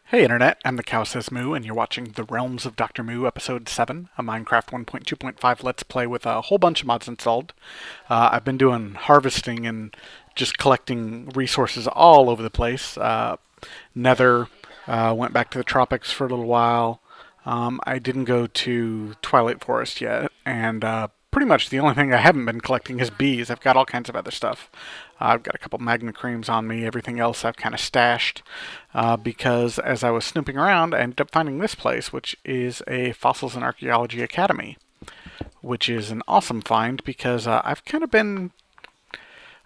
Hey Internet, I'm the Cow Says Moo, and you're watching The Realms of Dr. Moo, Episode 7, a Minecraft 1.2.5 Let's Play with a whole bunch of mods installed. I've been doing harvesting and just collecting resources all over the place. Nether, went back to the tropics for a little while. I didn't go to Twilight Forest yet, and pretty much the only thing I haven't been collecting is bees. I've got all kinds of other stuff. I've got a couple magma creams on me. Everything else I've kind of stashed because as I was snooping around, I ended up finding this place, which is a Fossils and Archaeology Academy, which is an awesome find because I've kind of been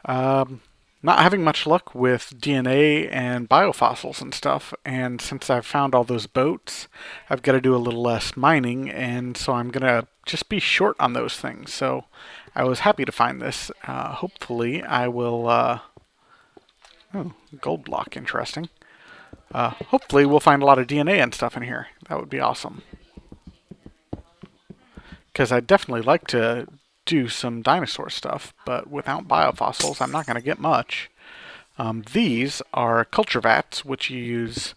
um, not having much luck with DNA and biofossils and stuff, and since I've found all those boats, I've got to do a little less mining, and so I'm going to just be short on those things. So I was happy to find this. Hopefully I will... oh, gold block, interesting. Hopefully we'll find a lot of DNA and stuff in here. That would be awesome. Because I'd definitely like to do some dinosaur stuff, but without biofossils, I'm not going to get much. These are culture vats, which you use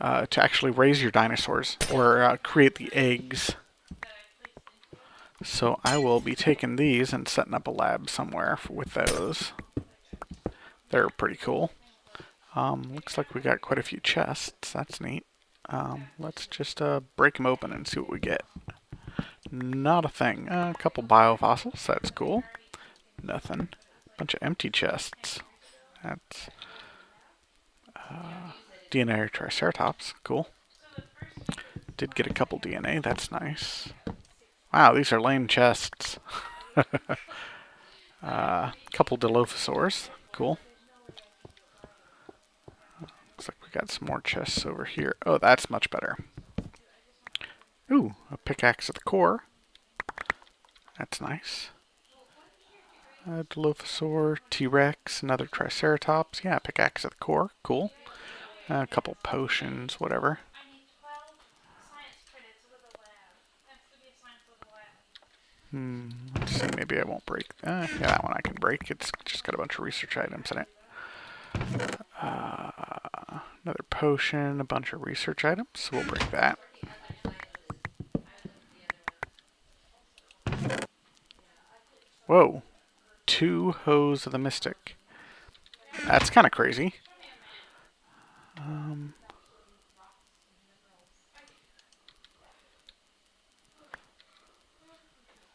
to actually raise your dinosaurs, or create the eggs. So I will be taking these and setting up a lab somewhere with those. They're pretty cool. Looks like we got quite a few chests. That's neat. Let's just break them open and see what we get. Not a thing. A couple biofossils. That's cool. Nothing. Bunch of empty chests. That's DNA Triceratops. Cool. Did get a couple DNA. That's nice. Wow, these are lame chests. Couple Dilophosaurs. Cool. Looks like we got some more chests over here. Oh, that's much better. Ooh, a pickaxe at the core. That's nice. Dilophosaur, T-Rex, another Triceratops. Yeah, pickaxe at the core. Cool. A couple potions, whatever. Let's see, maybe I won't break. Yeah, that one I can break. It's just got a bunch of research items in it. Another potion, a bunch of research items. So we'll break that. Whoa. 2 Hose of the Mystic. That's kind of crazy.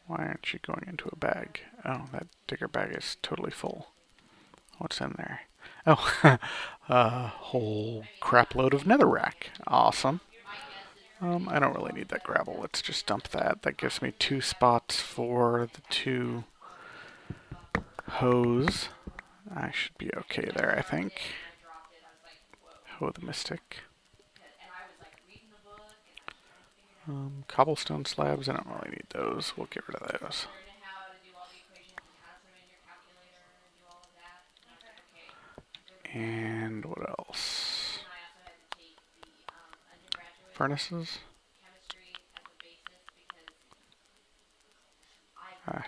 Why aren't you going into a bag? Oh, that digger bag is totally full. What's in there? Oh, a whole crap load of netherrack. Awesome. I don't really need that gravel. Let's just dump that. That gives me 2 spots for the 2 hose. I should be okay there, I think. Oh, the Mystic. Cobblestone slabs, I don't really need those. We'll get rid of those. And what else? Furnaces.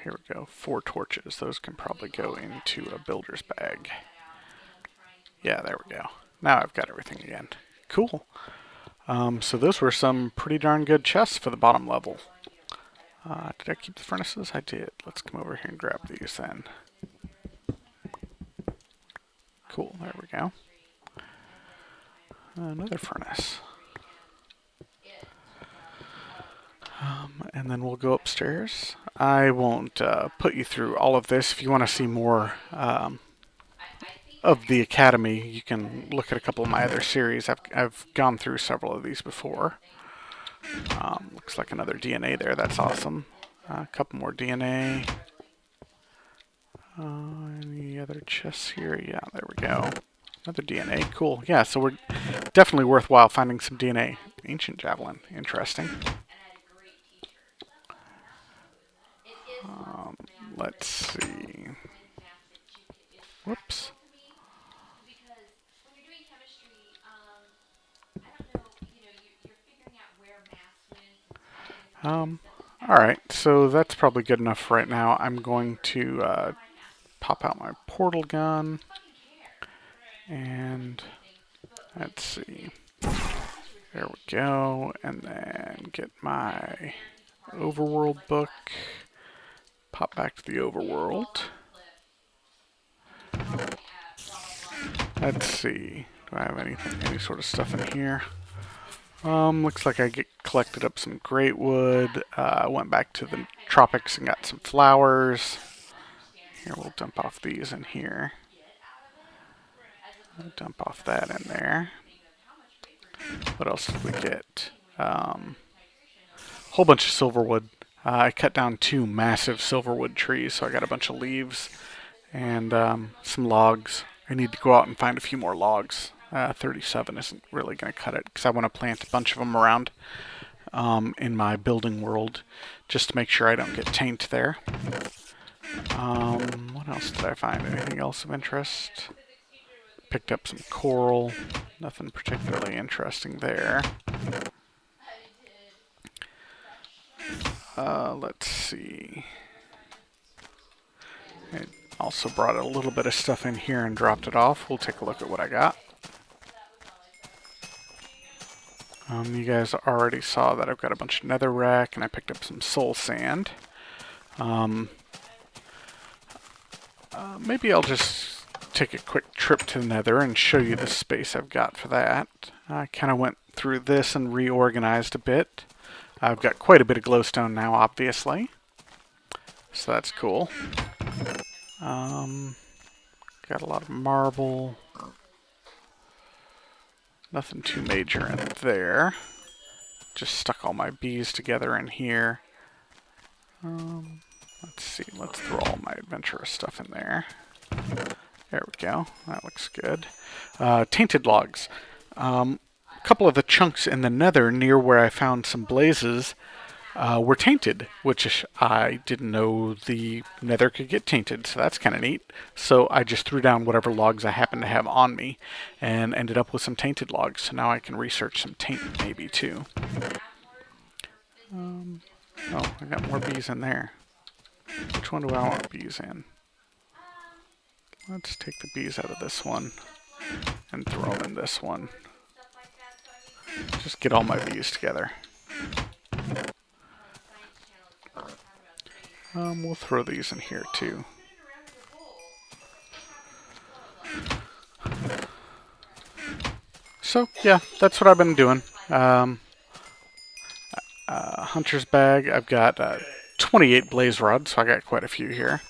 Here we go. 4 torches. Those can probably go into a builder's bag. Yeah, there we go. Now I've got everything again. Cool. So those were some pretty darn good chests for the bottom level. Did I keep the furnaces? I did. Let's come over here and grab these then. Cool, there we go. Another furnace. And then we'll go upstairs. I won't put you through all of this. If you want to see more of the Academy, you can look at a couple of my other series. I've gone through several of these before. Looks like another DNA there. That's awesome. A couple more DNA. Any other chests here? Yeah, there we go. Another DNA. Cool. Yeah, so we're definitely worthwhile finding some DNA. Ancient Javelin. Interesting. Let's see. Whoops. Alright, so that's probably good enough right now. I'm going to pop out my portal gun. And let's see. There we go. And then get my overworld book. Pop back to the overworld. Let's see. Do I have any sort of stuff in here? Looks like I collected up some great wood. Went back to the tropics and got some flowers. Here, we'll dump off these in here. I'll dump off that in there. What else did we get? Whole bunch of silverwood. I cut down 2 massive silverwood trees, so I got a bunch of leaves and some logs. I need to go out and find a few more logs. 37 isn't really going to cut it because I want to plant a bunch of them around in my building world just to make sure I don't get taint there. What else did I find? Anything else of interest? Picked up some coral. Nothing particularly interesting there. Let's see. I also brought a little bit of stuff in here and dropped it off. We'll take a look at what I got. You guys already saw that I've got a bunch of netherrack and I picked up some soul sand. Maybe I'll just take a quick trip to the nether and show you the space I've got for that. I kind of went through this and reorganized a bit. I've got quite a bit of glowstone now, obviously. So that's cool. Got a lot of marble. Nothing too major in there. Just stuck all my bees together in here. Let's see. Let's throw all my adventurous stuff in there. There we go. That looks good. Tainted logs. A couple of the chunks in the nether near where I found some blazes were tainted, which I didn't know the nether could get tainted, so that's kind of neat. So I just threw down whatever logs I happened to have on me and ended up with some tainted logs. So now I can research some taint maybe too. Oh, I got more bees in there. Which one do I want bees in? Let's take the bees out of this one and throw them in this one. Just get all my bees together. We'll throw these in here too. So yeah, that's what I've been doing. Hunter's bag. I've got 28 blaze rods, so I got quite a few here.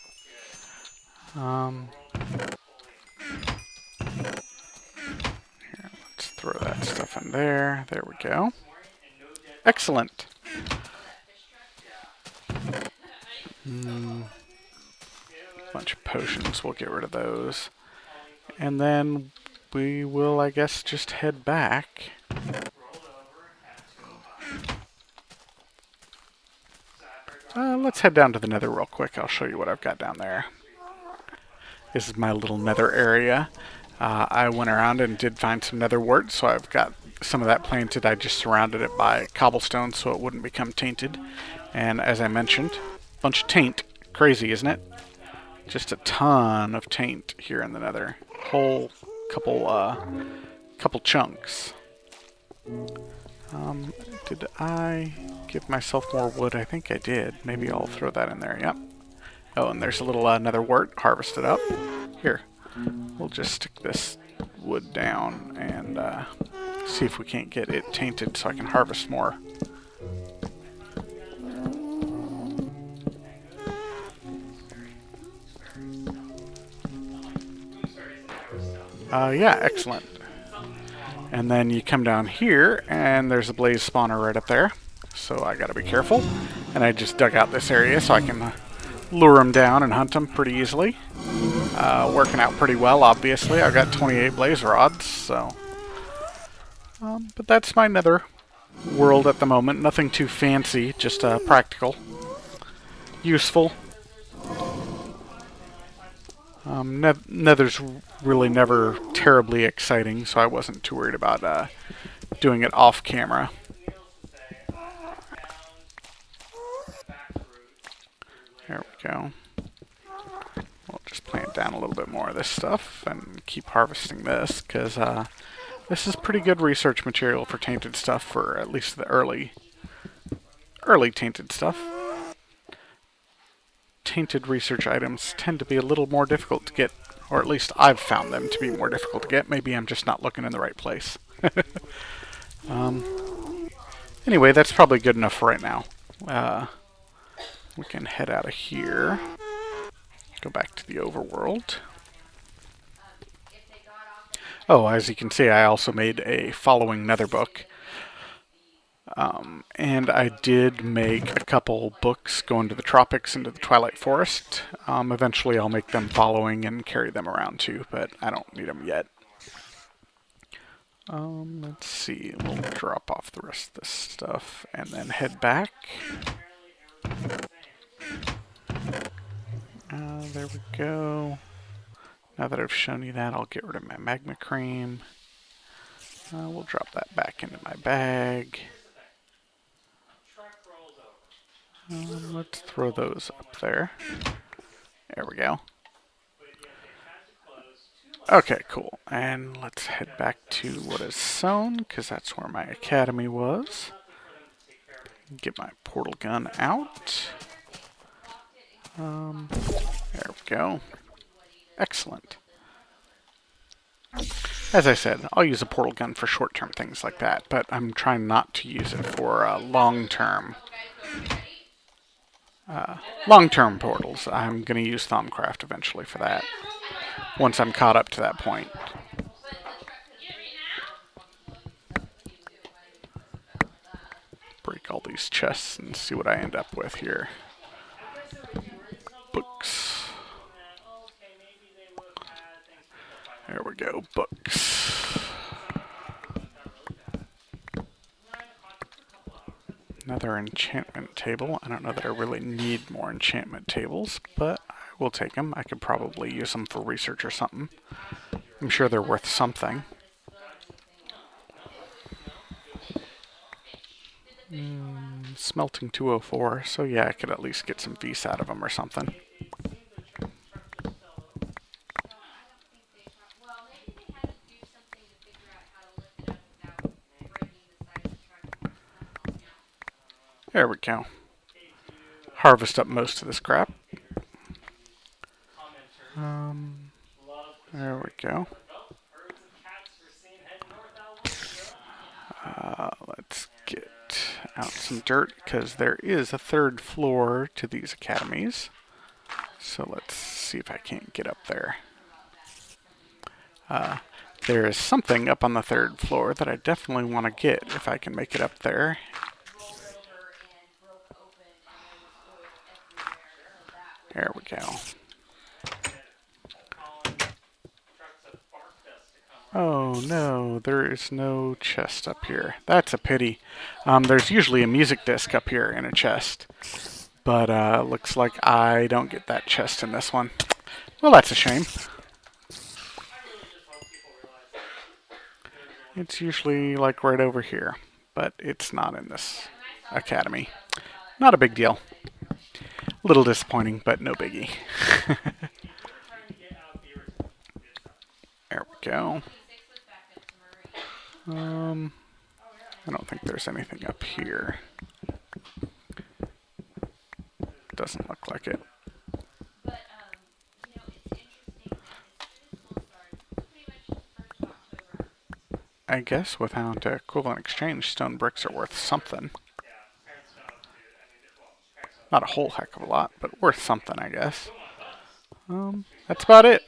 Here, let's throw that stuff in there. There we go. Excellent. Bunch of potions. We'll get rid of those. And then we will, I guess, just head back. Let's head down to the nether real quick. I'll show you what I've got down there. This is my little nether area. I went around and did find some netherwart, so I've got some of that planted. I just surrounded it by cobblestone so it wouldn't become tainted. And as I mentioned, a bunch of taint. Crazy, isn't it? Just a ton of taint here in the nether. Whole couple chunks. Did I give myself more wood? I think I did. Maybe I'll throw that in there. Yep. Oh, and there's a little netherwart harvested up. Here, we'll just stick this wood down and see if we can't get it tainted so I can harvest more. Yeah, excellent. And then you come down here, and there's a blaze spawner right up there. So I gotta be careful. And I just dug out this area so I can lure them down and hunt them pretty easily. Working out pretty well, obviously. I've got 28 blaze rods, so... but that's my nether world at the moment. Nothing too fancy, just practical. Useful. Nether's really never terribly exciting, so I wasn't too worried about doing it off camera. There we go. We'll just plant down a little bit more of this stuff and keep harvesting this, because This is pretty good research material for tainted stuff, for at least the early tainted stuff. Tainted research items tend to be a little more difficult to get, or at least I've found them to be more difficult to get. Maybe I'm just not looking in the right place. Anyway, that's probably good enough for right now. We can head out of here. Go back to the overworld. Oh, as you can see, I also made a following Nether book. And I did make a couple books going to the tropics into the Twilight Forest. Eventually I'll make them following and carry them around too, but I don't need them yet. Let's see, we'll drop off the rest of this stuff and then head back. There we go. Now that I've shown you that, I'll get rid of my magma cream. We'll drop that back into my bag. Let's throw those up there. There we go. Okay, cool. And let's head back to what is sown, because that's where my academy was. Get my portal gun out. There we go. Excellent. As I said, I'll use a portal gun for short-term things like that, but I'm trying not to use it for long-term portals. I'm going to use Thumbcraft eventually for that, once I'm caught up to that point. Break all these chests and see what I end up with here. Books. There we go, books. Another enchantment table. I don't know that I really need more enchantment tables, but I will take them. I could probably use them for research or something. I'm sure they're worth something. Smelting 204, so yeah, I could at least get some Vs out of them or something. There we go. Harvest up most of this crap. There we go. Let's get out some dirt, because there is a third floor to these academies. So let's see if I can't get up there. There is something up on the third floor that I definitely want to get if I can make it up there. There we go. Oh no, there is no chest up here. That's a pity. There's usually a music disc up here in a chest. But looks like I don't get that chest in this one. Well, that's a shame. It's usually like right over here, but it's not in this academy. Not a big deal. A little disappointing, but no biggie. There we go. I don't think there's anything up here. Doesn't look like it. I guess without equivalent exchange, stone bricks are worth something. Not a whole heck of a lot, but worth something, I guess. That's about it.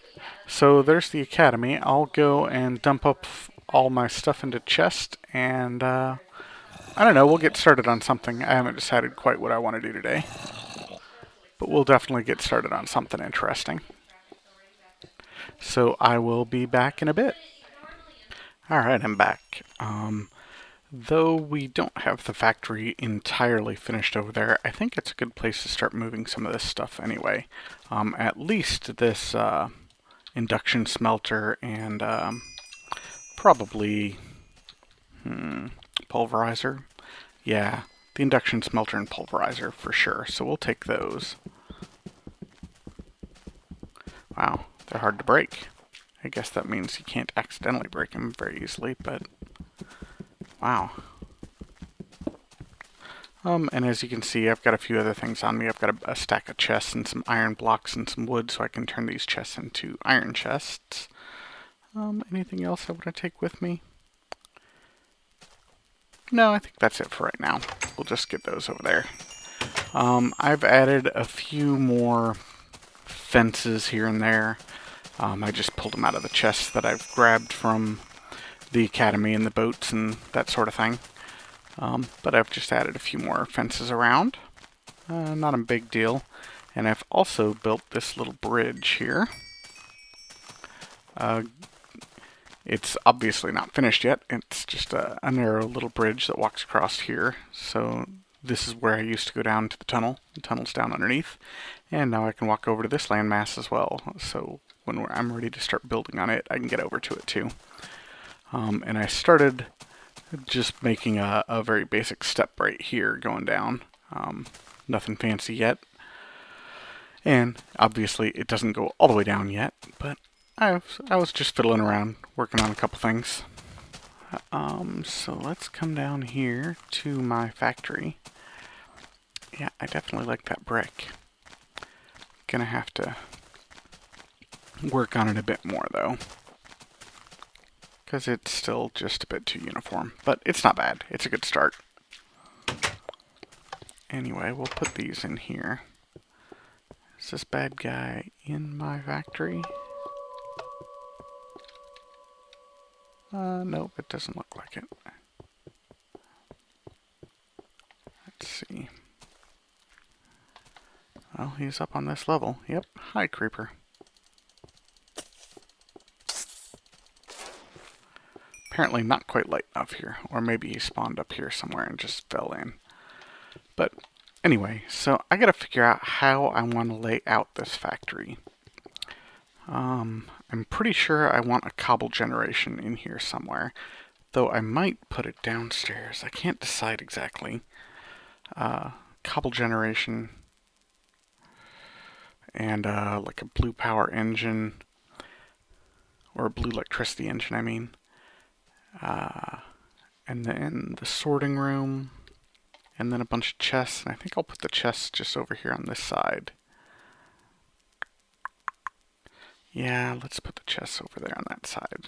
So there's the academy. I'll go and dump up all my stuff into chest, and I don't know, we'll get started on something. I haven't decided quite what I want to do today, but we'll definitely get started on something interesting. So I will be back in a bit. Alright, I'm back. Though we don't have the factory entirely finished over there, I think it's a good place to start moving some of this stuff anyway. At least this induction smelter and probably pulverizer. Yeah, the induction smelter and pulverizer for sure, so we'll take those. Wow, they're hard to break. I guess that means you can't accidentally break them very easily, but wow. And as you can see, I've got a few other things on me. I've got a stack of chests and some iron blocks and some wood, so I can turn these chests into iron chests. Anything else I want to take with me? No, I think that's it for right now. We'll just get those over there. I've added a few more fences here and there. I just pulled them out of the chests that I've grabbed from the academy and the boats and that sort of thing. But I've just added a few more fences around. Not a big deal. And I've also built this little bridge here. It's obviously not finished yet. It's just a narrow little bridge that walks across here. So this is where I used to go down to the tunnel. The tunnel's down underneath. And now I can walk over to this landmass as well. So when I'm ready to start building on it, I can get over to it too. And I started just making a very basic step right here going down. Nothing fancy yet. And obviously it doesn't go all the way down yet, but I was just fiddling around, working on a couple things. So let's come down here to my factory. Yeah, I definitely like that brick. Gonna have to work on it a bit more though, because it's still just a bit too uniform, but it's not bad. It's a good start. Anyway, we'll put these in here. Is this bad guy in my factory? Nope, it doesn't look like it. Let's see. Well, he's up on this level. Yep. Hi, creeper. Apparently not quite light enough here. Or maybe he spawned up here somewhere and just fell in. But anyway, so I gotta figure out how I want to lay out this factory. I'm pretty sure I want a cobble generation in here somewhere. Though I might put it downstairs. I can't decide exactly. Cobble generation. And like a blue power engine. Or a blue electricity engine, I mean. And then the sorting room. And then a bunch of chests. And I think I'll put the chests just over here on this side. Yeah, let's put the chests over there on that side.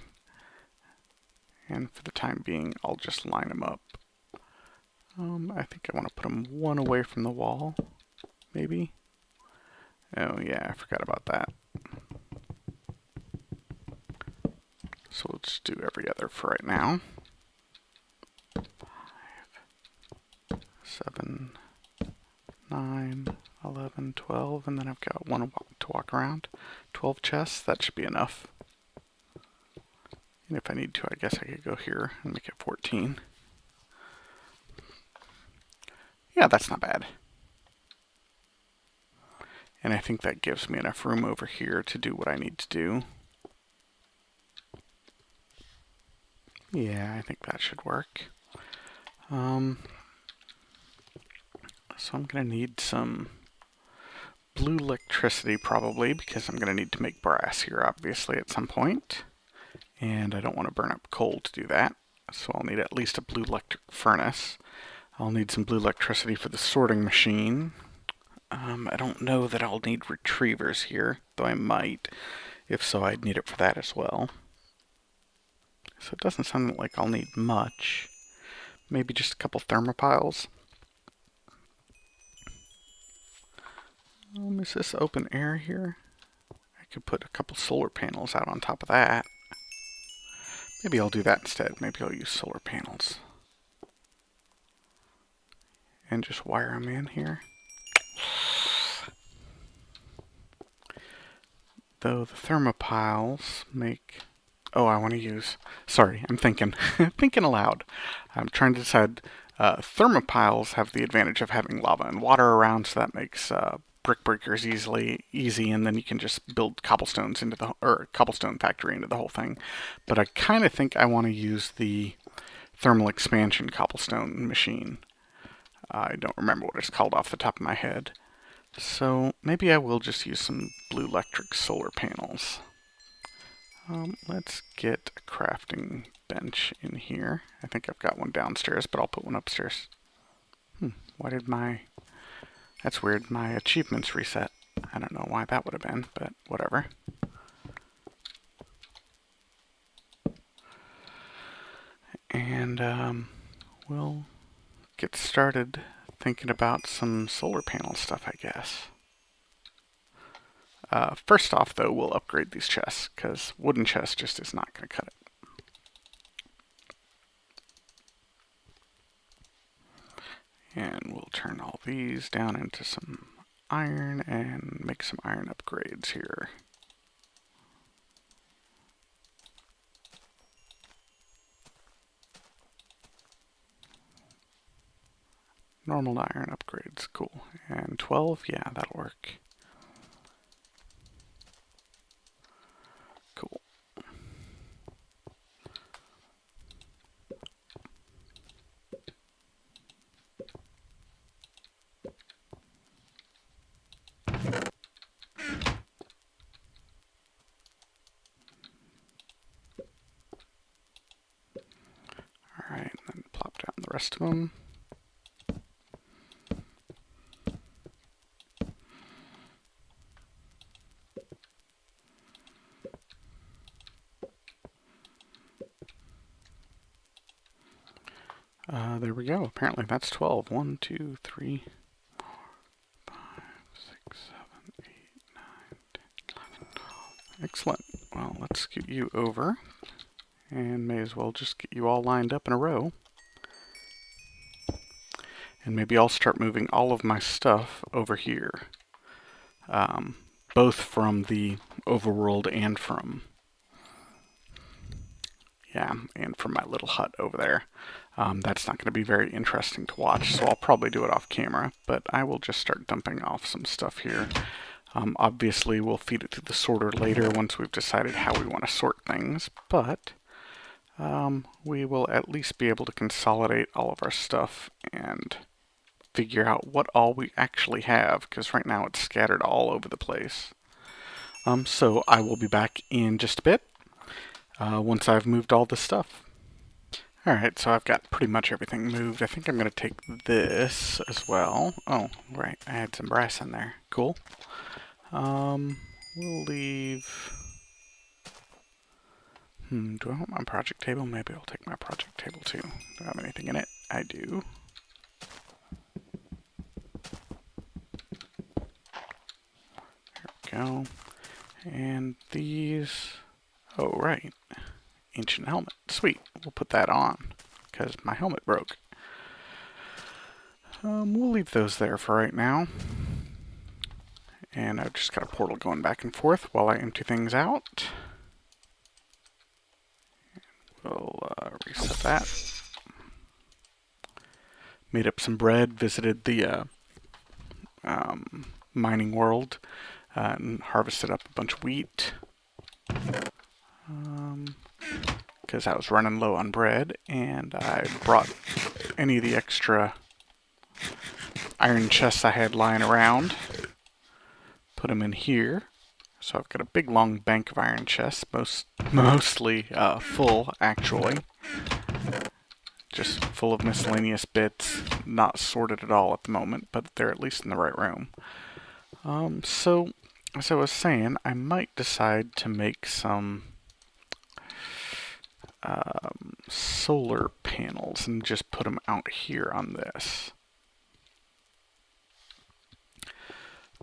And for the time being, I'll just line them up. I think I want to put them one away from the wall, maybe. Oh yeah, I forgot about that. So let's do every other for right now. 5, 7, 9, 11, 12, and then I've got one to walk around. 12 chests, that should be enough. And if I need to, I guess I could go here and make it 14. Yeah, that's not bad. And I think that gives me enough room over here to do what I need to do. Yeah, I think that should work. So I'm going to need some blue electricity probably, because I'm going to need to make brass here obviously at some point. And I don't want to burn up coal to do that. So I'll need at least a blue electric furnace. I'll need some blue electricity for the sorting machine. I don't know that I'll need retrievers here, though I might. If so, I'd need it for that as well. So it doesn't sound like I'll need much. Maybe just a couple thermopiles. Is this open air here? I could put a couple solar panels out on top of that. Maybe I'll do that instead. Maybe I'll use solar panels. And just wire them in here. Though the thermopiles make... Oh, I want to use... Sorry, I'm thinking. Thinking aloud. I'm trying to decide... thermopiles have the advantage of having lava and water around, so that makes brick breakers easy, and then you can just build cobblestones into the... or cobblestone factory into the whole thing. But I kind of think I want to use the thermal expansion cobblestone machine. I don't remember what it's called off the top of my head. So maybe I will just use some blue electric solar panels. Let's get a crafting bench in here. I think I've got one downstairs, but I'll put one upstairs. Why did my... That's weird. My achievements reset. I don't know why that would have been, but whatever. And we'll get started thinking about some solar panel stuff, I guess. First off, though, we'll upgrade these chests, because wooden chests just is not going to cut it. And we'll turn all these down into some iron and make some iron upgrades here. Normal to iron upgrades, cool. And 12, yeah, that'll work. Cool. Alright, then plop down the rest of them. There we go. Apparently that's 12. 1, 2, 3, 4, 5, 6, 7, 8, 9, 10, 11, 12. Excellent. Well, let's get you over. And may as well just get you all lined up in a row. And maybe I'll start moving all of my stuff over here. Both from the overworld and from... Yeah, and from my little hut over there. That's not going to be very interesting to watch, so I'll probably do it off camera, but I will just start dumping off some stuff here. Obviously, we'll feed it through the sorter later once we've decided how we want to sort things, but we will at least be able to consolidate all of our stuff and figure out what all we actually have, because right now it's scattered all over the place. So I will be back in just a bit once I've moved all this stuff. Alright, so I've got pretty much everything moved. I think I'm going to take this as well. Oh, right, I had some brass in there. Cool. We'll leave... do I want my project table? Maybe I'll take my project table too. Do I have anything in it? I do. There we go. And these... Oh, right. Ancient helmet. Sweet. We'll put that on, because my helmet broke. We'll leave those there for right now. And I've just got a portal going back and forth while I empty things out. We'll reset that. Made up some bread, visited the mining world, and harvested up a bunch of wheat. Because I was running low on bread, and I brought any of the extra iron chests I had lying around, put them in here. So I've got a big long bank of iron chests, mostly full actually, just full of miscellaneous bits, not sorted at all at the moment, but they're at least in the right room. So as I was saying, I might decide to make some solar panels and just put them out here on this.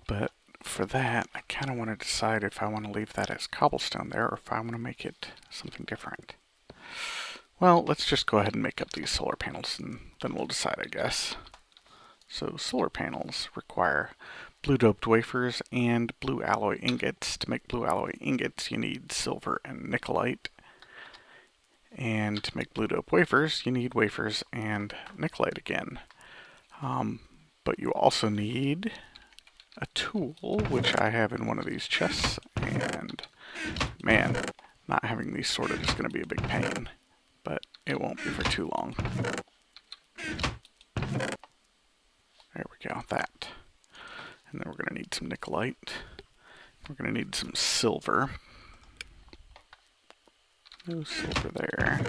But for that, I kind of want to decide if I want to leave that as cobblestone there or if I want to make it something different. Well, let's just go ahead and make up these solar panels and then we'll decide, I guess. So solar panels require blue doped wafers and blue alloy ingots. To make blue alloy ingots, you need silver and nickelite. And to make blue dope wafers, you need wafers and nickelite again. But you also need a tool, which I have in one of these chests. And man, not having these sorted is going to be a big pain. But it won't be for too long. There we go, that. And then we're going to need some nickelite. We're going to need some silver. No silver there.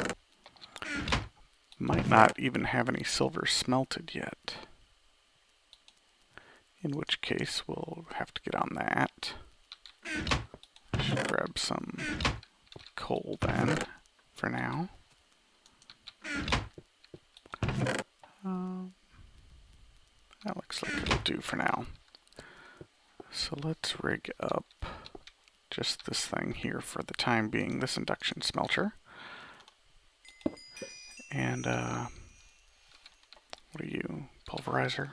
Might not even have any silver smelted yet. In which case, we'll have to get on that. Should grab some coal then, for now. That looks like it'll do for now. So let's rig up just this thing here for the time being, this induction smelter. And, what are you? Pulverizer?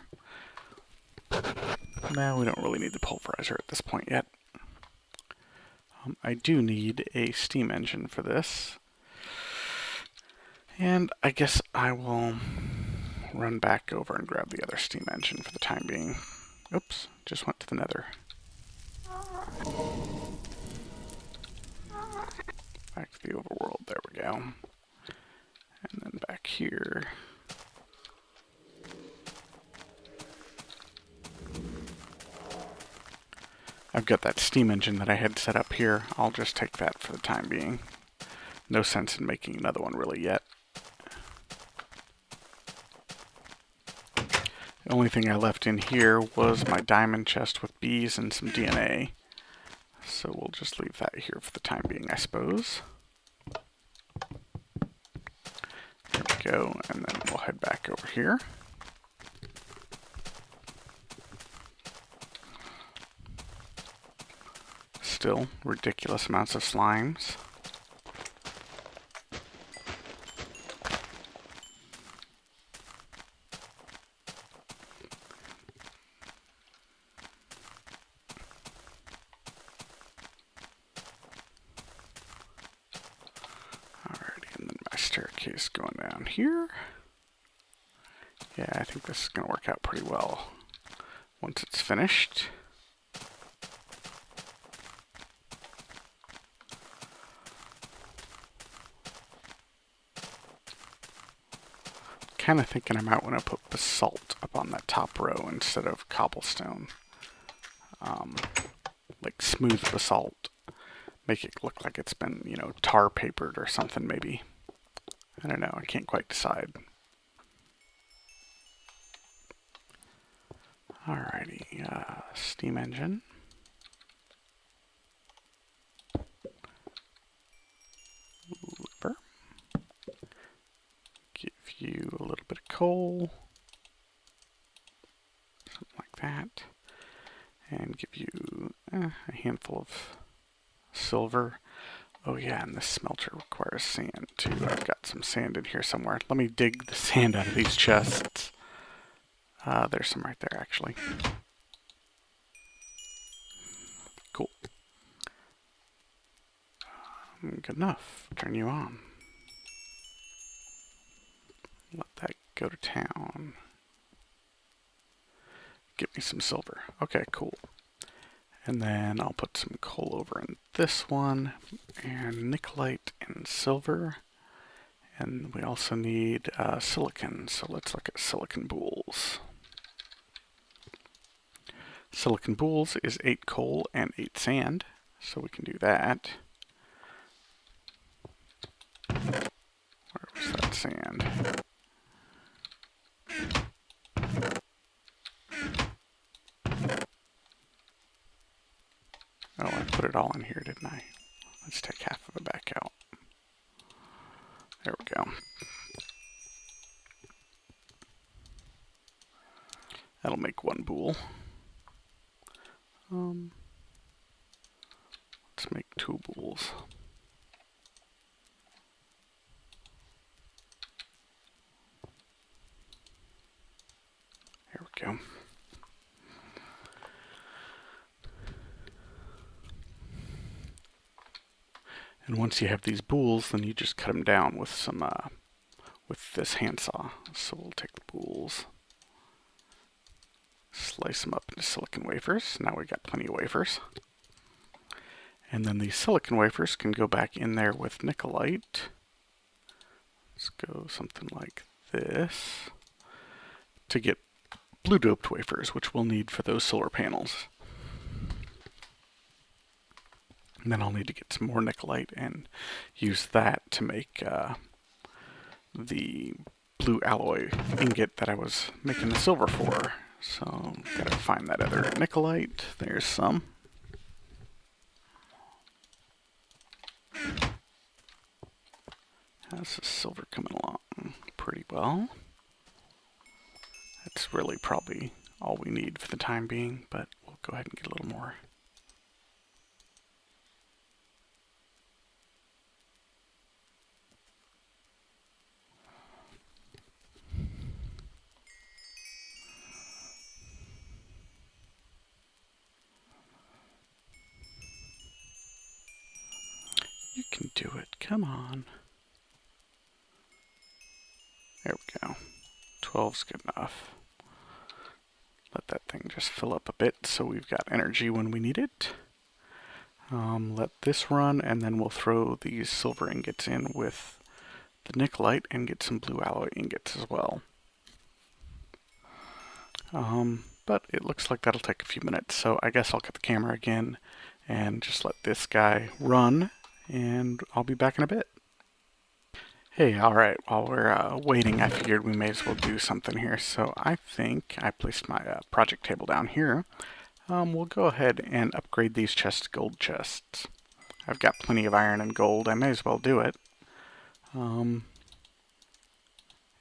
No, we don't really need the pulverizer at this point yet. I do need a steam engine for this. And I guess I will run back over and grab the other steam engine for the time being. Oops, just went to the nether. Back to the overworld, there we go. And then back here. I've got that steam engine that I had set up here. I'll just take that for the time being. No sense in making another one really yet. The only thing I left in here was my diamond chest with bees and some DNA. So we'll just leave that here for the time being, I suppose. There we go, and then we'll head back over here. Still ridiculous amounts of slimes. Alrighty, and then my staircase going down here. Yeah, I think this is going to work out pretty well once it's finished. Kind of thinking I might want to put basalt up on that top row instead of cobblestone. Like smooth basalt. Make it look like it's been, you know, tar papered or something maybe. I don't know, I can't quite decide. Alrighty, steam engine. Lever. Give you a little bit of coal. Something like that. And give you a handful of silver. Oh yeah, and this smelter requires sand too. I've got some sand in here somewhere. Let me dig the sand out of these chests. There's some right there, actually. Cool. Good enough. Turn you on. Let that go to town. Give me some silver. Okay, cool. And then I'll put some coal over in this one, and nicolite and silver. And we also need silicon, so let's look at silicon bools. Silicon bools is 8 coal and 8 sand, so we can do that. Where was that sand? Oh, I put it all in here, didn't I? Let's take half of it back out. There we go. That'll make one bool. Let's make 2 bools. There we go. And once you have these bools, then you just cut them down with some, with this handsaw. So we'll take the bools, slice them up into silicon wafers. Now we've got plenty of wafers. And then these silicon wafers can go back in there with nicolite. Let's go something like this to get blue doped wafers, which we'll need for those solar panels. And then I'll need to get some more nickelite and use that to make the blue alloy ingot that I was making the silver for. So, gotta find that other nickelite. There's some. How's the silver coming along? Pretty well. That's really probably all we need for the time being, but we'll go ahead and get a little more. You can do it. Come on. There we go. 12's good enough. Let that thing just fill up a bit so we've got energy when we need it. Let this run, and then we'll throw these silver ingots in with the nickelite and get some blue alloy ingots as well. But it looks like that'll take a few minutes, so I guess I'll cut the camera again and just let this guy run, and I'll be back in a bit. Hey, alright, while we're waiting, I figured we may as well do something here. So I think I placed my project table down here. We'll go ahead and upgrade these chests to gold chests. I've got plenty of iron and gold, I may as well do it. And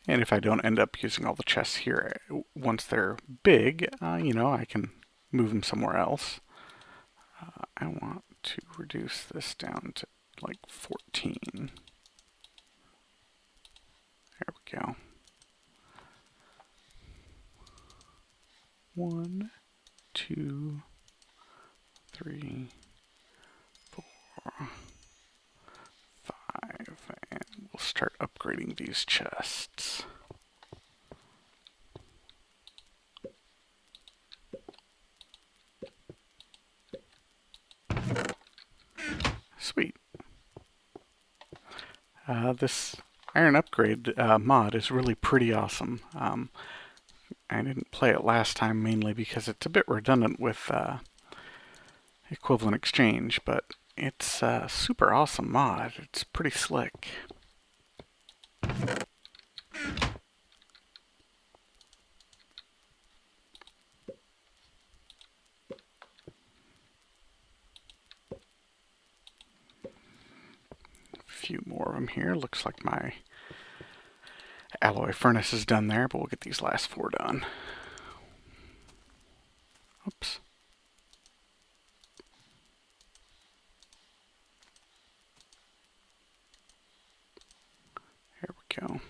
if I don't end up using all the chests here, once they're big, you know, I can move them somewhere else. I want to reduce this down to like 14. There we go. 1, 2, 3, 4, 5, and we'll start upgrading these chests. Sweet. This iron upgrade mod is really pretty awesome. I didn't play it last time mainly because it's a bit redundant with equivalent exchange, but it's a super awesome mod. It's pretty slick. A few more of them here. Looks like my alloy furnace is done there, but we'll get these last 4 done. Oops. There we go.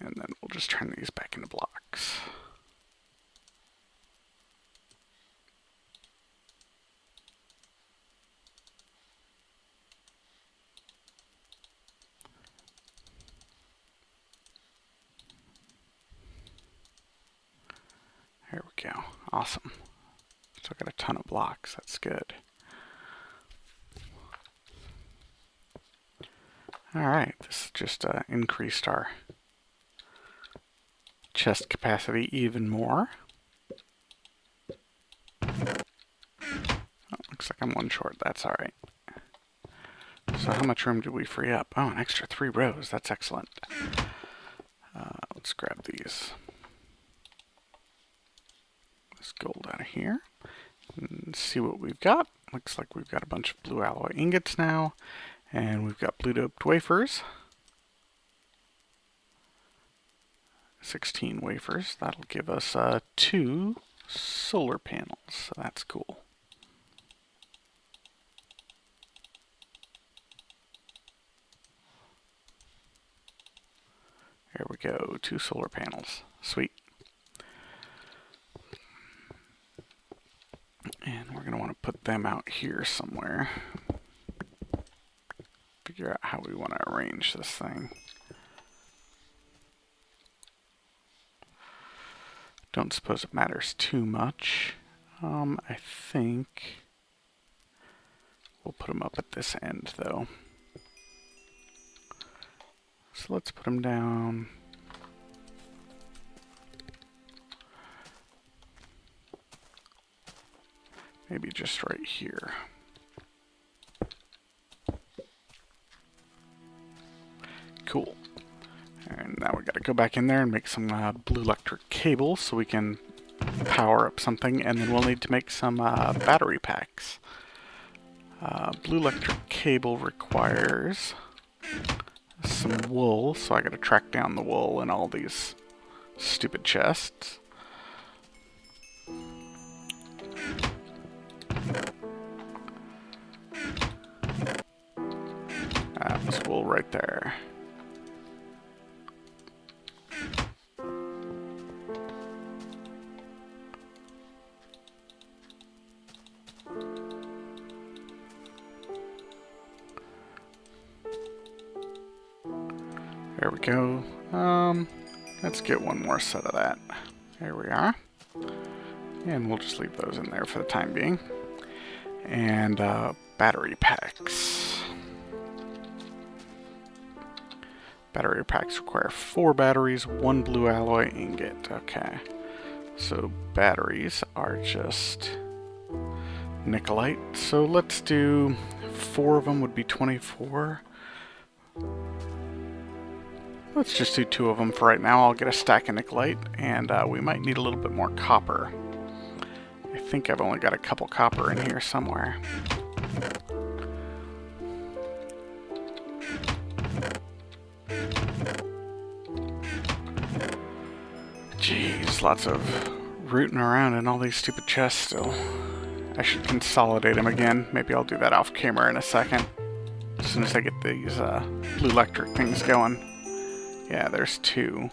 And then we'll just turn these back into blocks. There we go. Awesome. So I got a ton of blocks. That's good. Alright, this just increased our chest capacity even more. Oh, looks like I'm 1 short. That's alright. So how much room did we free up? Oh, an extra 3 rows. That's excellent. Let's grab these. This gold out of here. And see what we've got. Looks like we've got a bunch of blue alloy ingots now. And we've got blue doped wafers. 16 wafers. That'll give us 2 solar panels. So that's cool. There we go. 2 solar panels. Sweet. And we're going to want to put them out here somewhere. Figure out how we want to arrange this thing. Don't suppose it matters too much. I think we'll put them up at this end, though. So let's put them down. Maybe just right here. go back in there and make some blue electric cables so we can power up something, and then we'll need to make some battery packs. Blue electric cable requires some wool, so I gotta track down the wool in all these stupid chests. That was wool right there. There we go. Let's get one more set of that. There we are. And we'll just leave those in there for the time being. And battery packs. Battery packs require 4 batteries, 1 blue alloy ingot. Okay. So batteries are just nickelite. So let's do 4 of them would be 24. Let's just do 2 of them for right now. I'll get a stack of nickelite, and we might need a little bit more copper. I think I've only got a couple copper in here somewhere. Jeez, lots of rooting around in all these stupid chests still. I should consolidate them again. Maybe I'll do that off camera in a second. As soon as I get these blue electric things going. Yeah, there's 2.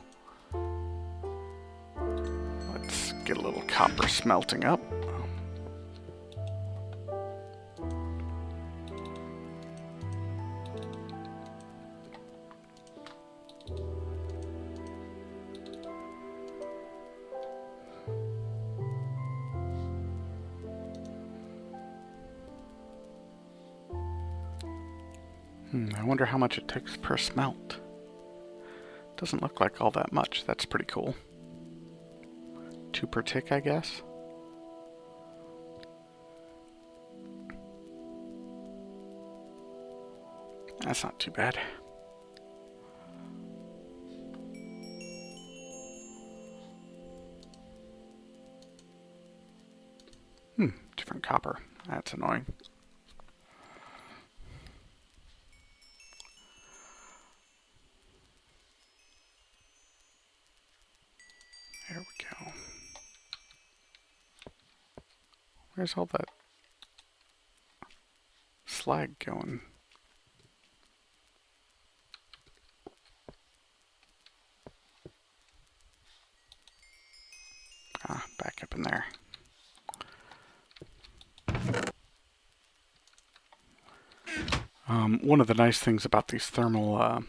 Let's get a little copper smelting up. I wonder how much it takes per smelt. Doesn't look like all that much. That's pretty cool. 2 per tick, I guess. That's not too bad. Different copper. That's annoying. There we go. Where's all that slag going? Ah, back up in there. One of the nice things about these thermal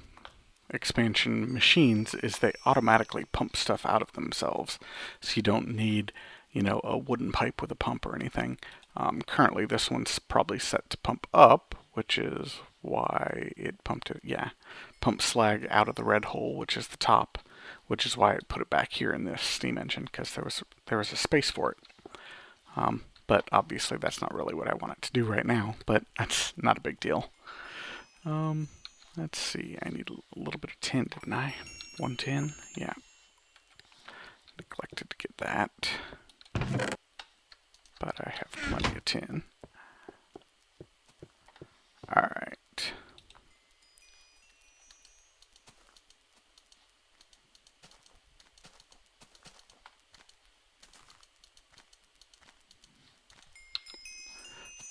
expansion machines is they automatically pump stuff out of themselves, so you don't need, you know, a wooden pipe with a pump or anything. Currently this one's probably set to pump up, which is why it pumped it, pump slag out of the red hole, which is the top, which is why it put it back here in this steam engine, because there was a space for it. But obviously that's not really what I want it to do right now, but that's not a big deal. Let's see, I need a little bit of tin, didn't I? 1 tin? Yeah. Neglected to get that. But I have plenty of tin. Alright.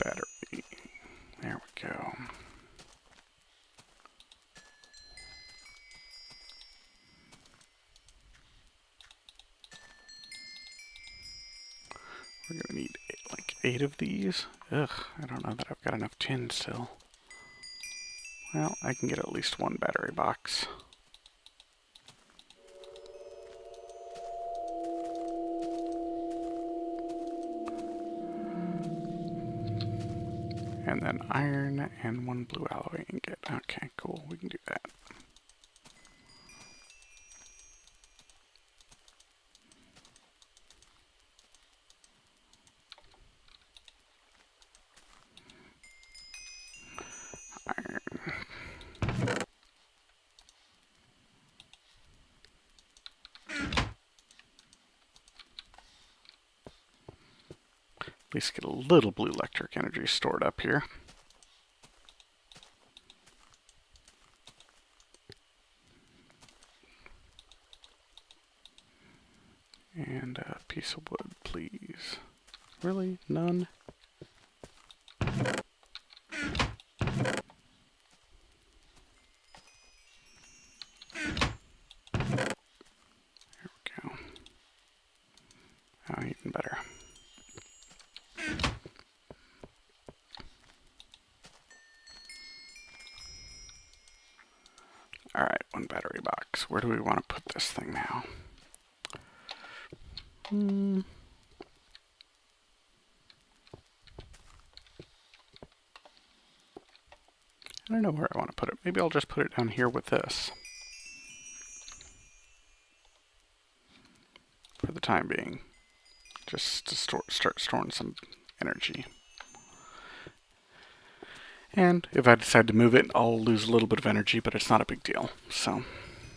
Battery. There we go. We're gonna need like 8 of these. Ugh, I don't know that I've got enough tin still. Well, I can get at least 1 battery box. And then iron and 1 blue alloy ingot. Okay, cool, we can do that. Iron. At least get a little blue electric energy stored up here. And a piece of wood, please. Really? None? Oh, even better. Alright, one battery box. Where do we want to put this thing now? I don't know where I want to put it. Maybe I'll just put it down here with this. For the time being. Just to start storing some energy. And if I decide to move it, I'll lose a little bit of energy, but it's not a big deal. So,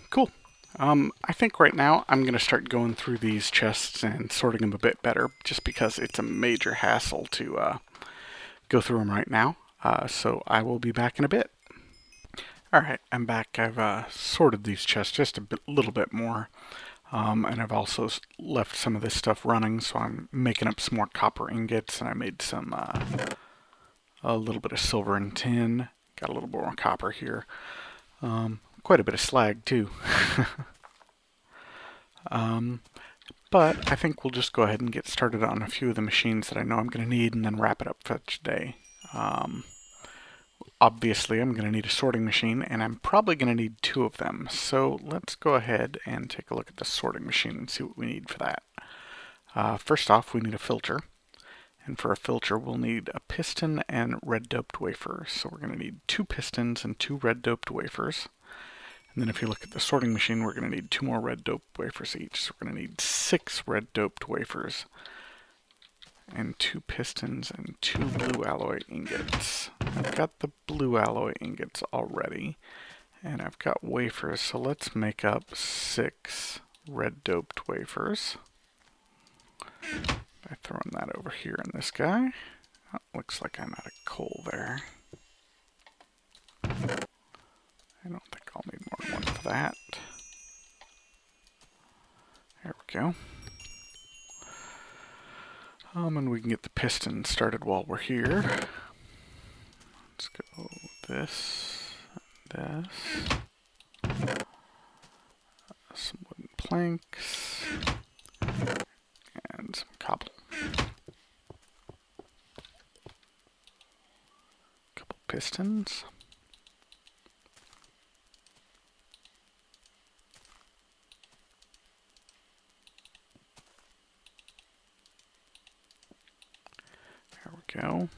cool. I think right now I'm going to start going through these chests and sorting them a bit better, just because it's a major hassle to go through them right now. So I will be back in a bit. Alright, I'm back. I've sorted these chests just a little bit more. And I've also left some of this stuff running, so I'm making up some more copper ingots, and I made some, a little bit of silver and tin. Got a little more copper here. Quite a bit of slag, too. But I think we'll just go ahead and get started on a few of the machines that I know I'm going to need, and then wrap it up for today. Obviously, I'm going to need a sorting machine, and I'm probably going to need 2 of them. So let's go ahead and take a look at the sorting machine and see what we need for that. First off, we need a filter. And for a filter, we'll need a piston and red doped wafers. So we're going to need 2 pistons and 2 red doped wafers. And then if you look at the sorting machine, we're going to need 2 more red doped wafers each. So we're going to need 6 red doped wafers. And 2 pistons and 2 blue alloy ingots. I've got the blue alloy ingots already, and I've got wafers, so let's make up 6 red doped wafers by throwing that over here in this guy. Oh, looks like I'm out of coal there. I don't think I'll need more than 1 for that. There we go. And we can get the piston started while we're here. Let's go this and this. Some wooden planks. And some cobble. Couple pistons. There we go.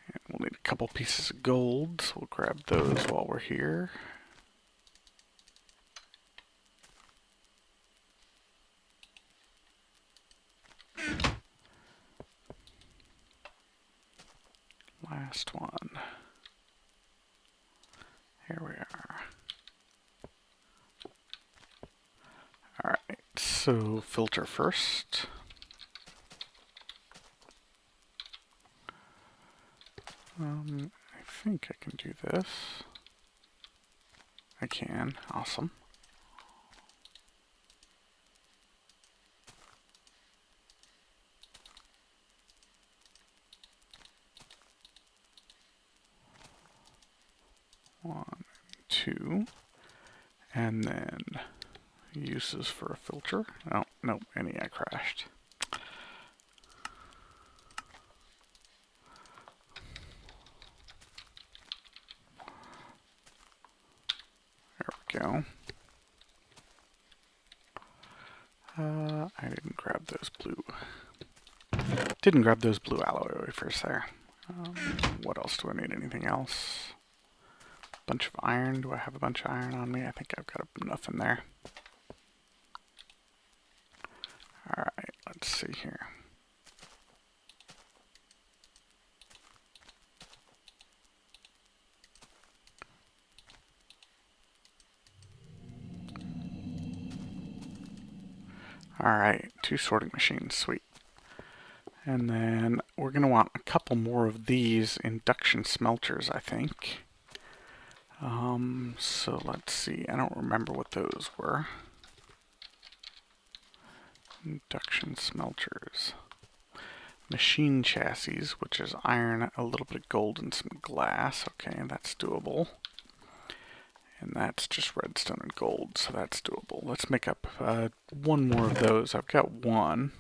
And we'll need a couple pieces of gold, so we'll grab those while we're here. Last one. Here we are. Alright, so filter first. I think I can do this. I can. Awesome. One, 2, and then uses for a filter. Oh, no, any I crashed. There we go. I didn't grab those blue. Didn't grab those blue alloy wafers there. What else do I need? Anything else? Bunch of iron. Do I have a bunch of iron on me? I think I've got enough in there. Alright, let's see here. Alright, 2 sorting machines, sweet. And then we're going to want a couple more of these induction smelters, I think. So let's see, I don't remember what those were. Induction smelters. Machine chassis, which is iron, a little bit of gold, and some glass. Okay, that's doable. And that's just redstone and gold, so that's doable. Let's make up one more of those. I've got one.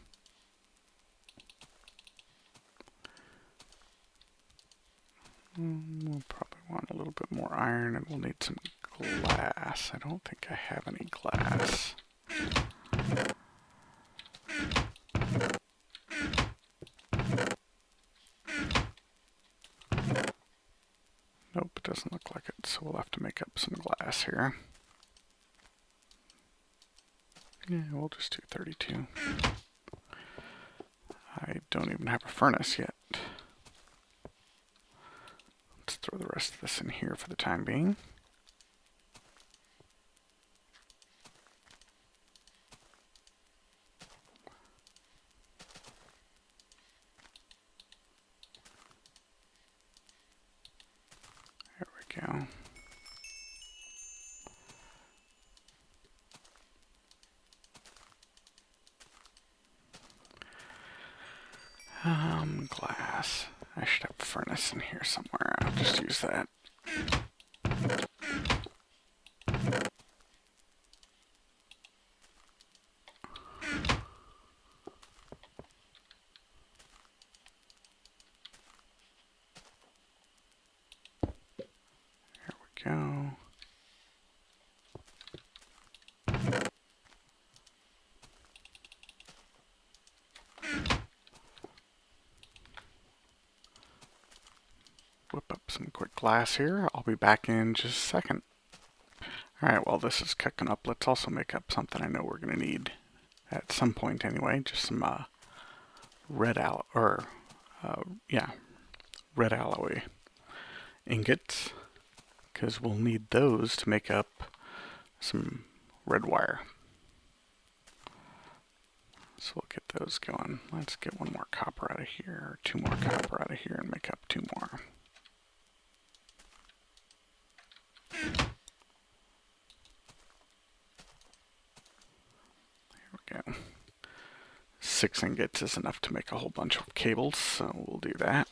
We'll probably want a little bit more iron, and we'll need some glass. I don't think I have any glass. Nope, it doesn't look like it, so we'll have to make up some glass here. Yeah, we'll just do 32. I don't even have a furnace yet. Let's throw the rest of this in here for the time being. There we go. Glass. I should have a furnace in here somewhere. I'll just use that. There we go. Whip up some quick glass here. I'll be back in just a second. Alright, while this is cooking up, let's also make up something I know we're going to need at some point anyway. Just some red alloy ingots, because we'll need those to make up some red wire. So we'll get those going. Let's get one more copper out of here, or 2 more copper out of here, and make up 2 more. There we go. 6 ingots is enough to make a whole bunch of cables, so we'll do that.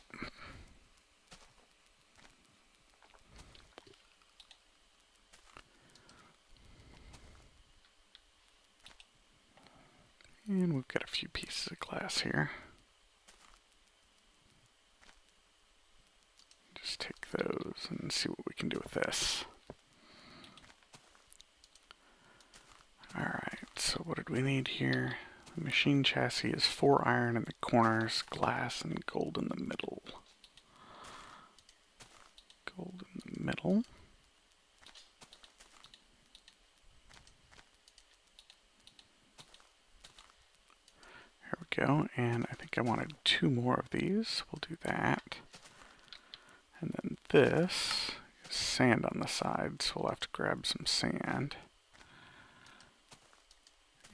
And we've got a few pieces of glass here. Just take those and see what we can do with this. Alright, so what did we need here? The machine chassis is 4 iron in the corners, glass and gold in the middle. Gold in the middle. There we go, and I think I wanted 2 more of these. We'll do that. And then this is sand on the side, so we'll have to grab some sand.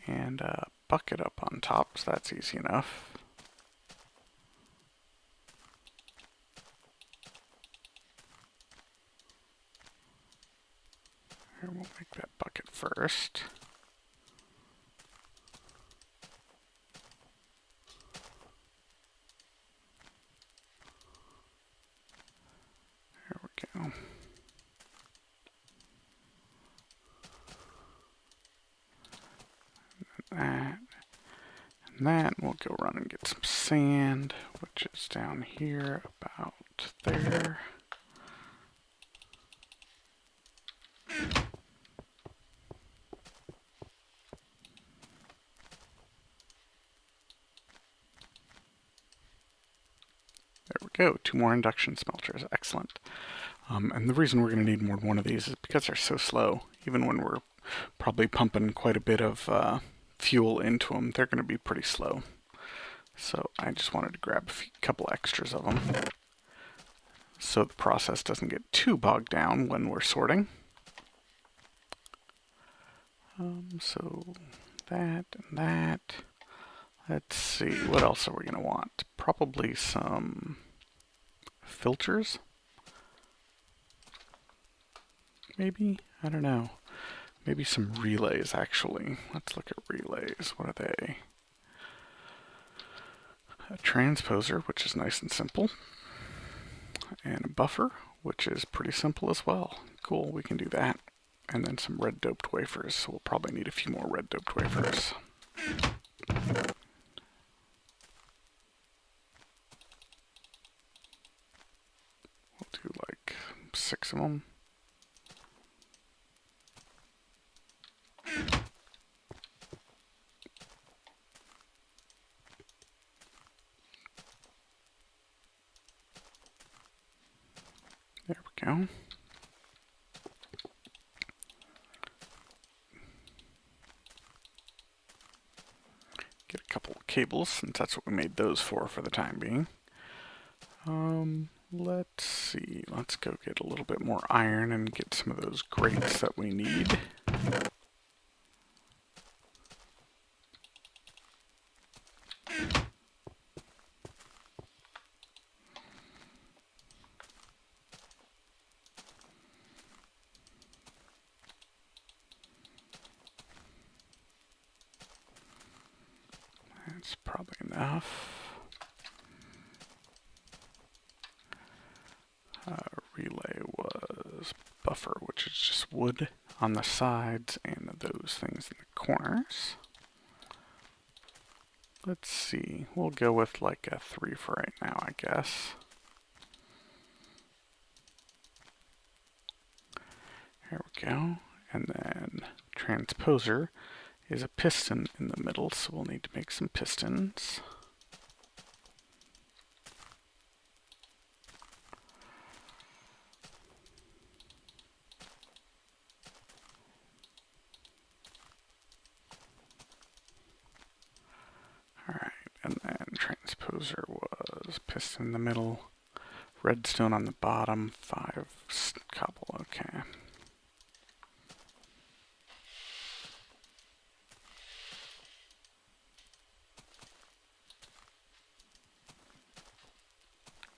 And a bucket up on top, so that's easy enough. Here, we'll make that bucket first. There we go. That, and that, we'll go run and get some sand, which is down here about there. There we go, 2 more induction smelters, excellent. And the reason we're going to need more than one of these is because they're so slow. Even when we're probably pumping quite a bit of fuel into them, they're going to be pretty slow. So I just wanted to grab a couple extras of them so the process doesn't get too bogged down when we're sorting. So that and that. Let's see, what else are we going to want? Probably some filters. Maybe? I don't know. Maybe some relays, actually. Let's look at relays. What are they? A transposer, which is nice and simple. And a buffer, which is pretty simple as well. Cool, we can do that. And then some red doped wafers, so we'll probably need a few more red doped wafers. We'll do like 6 of them. There we go. Get a couple of cables, since that's what we made those for the time being. Let's see. Let's go get a little bit more iron and get some of those grates that we need. That's probably enough. Relay was buffer, which is just wood on the sides and those things in the corners. Let's see, we'll go with like a 3 for right now, I guess. There we go. And then transposer is a piston in the middle, so we'll need to make some pistons. Alright, and then transposer was piston in the middle, redstone on the bottom, 5 cobble, okay.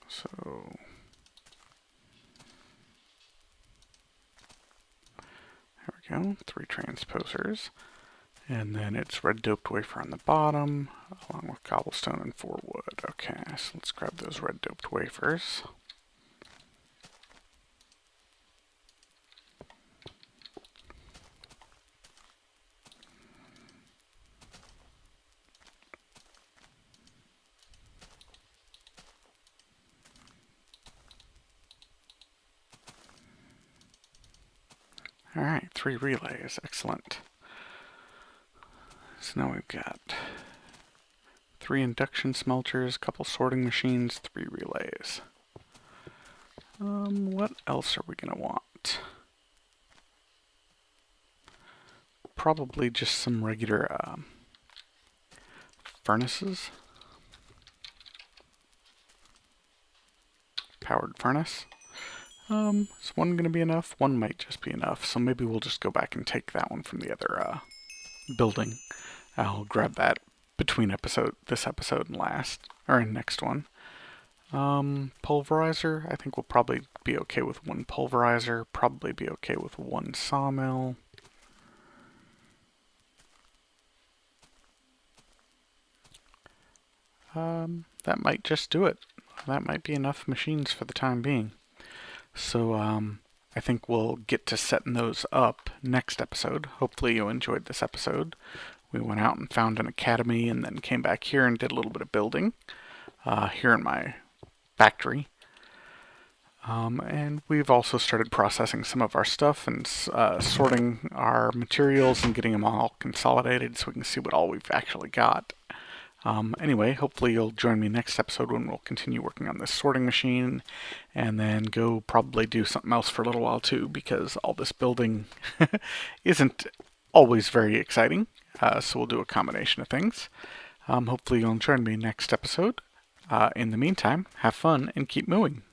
So there we go, 3 transposers. And then it's red doped wafer on the bottom, along with cobblestone and 4 wood. Okay, so let's grab those red doped wafers. Alright, 3 relays, excellent. So now we've got 3 induction smelters, a couple sorting machines, 3 relays. What else are we going to want? Probably just some regular furnaces. Powered furnace. Is one going to be enough? One might just be enough, so maybe we'll just go back and take that one from the other building. I'll grab that between this episode and next one. Pulverizer, I think we'll probably be okay with 1 pulverizer, probably be okay with 1 sawmill. That might just do it. That might be enough machines for the time being. So I think we'll get to setting those up next episode. Hopefully you enjoyed this episode. We went out and found an academy and then came back here and did a little bit of building here in my factory. And we've also started processing some of our stuff and sorting our materials and getting them all consolidated so we can see what all we've actually got. Anyway, hopefully you'll join me next episode when we'll continue working on this sorting machine and then go probably do something else for a little while too, because all this building isn't always very exciting. So we'll do a combination of things. Hopefully you'll join me next episode. In the meantime, have fun and keep mooing.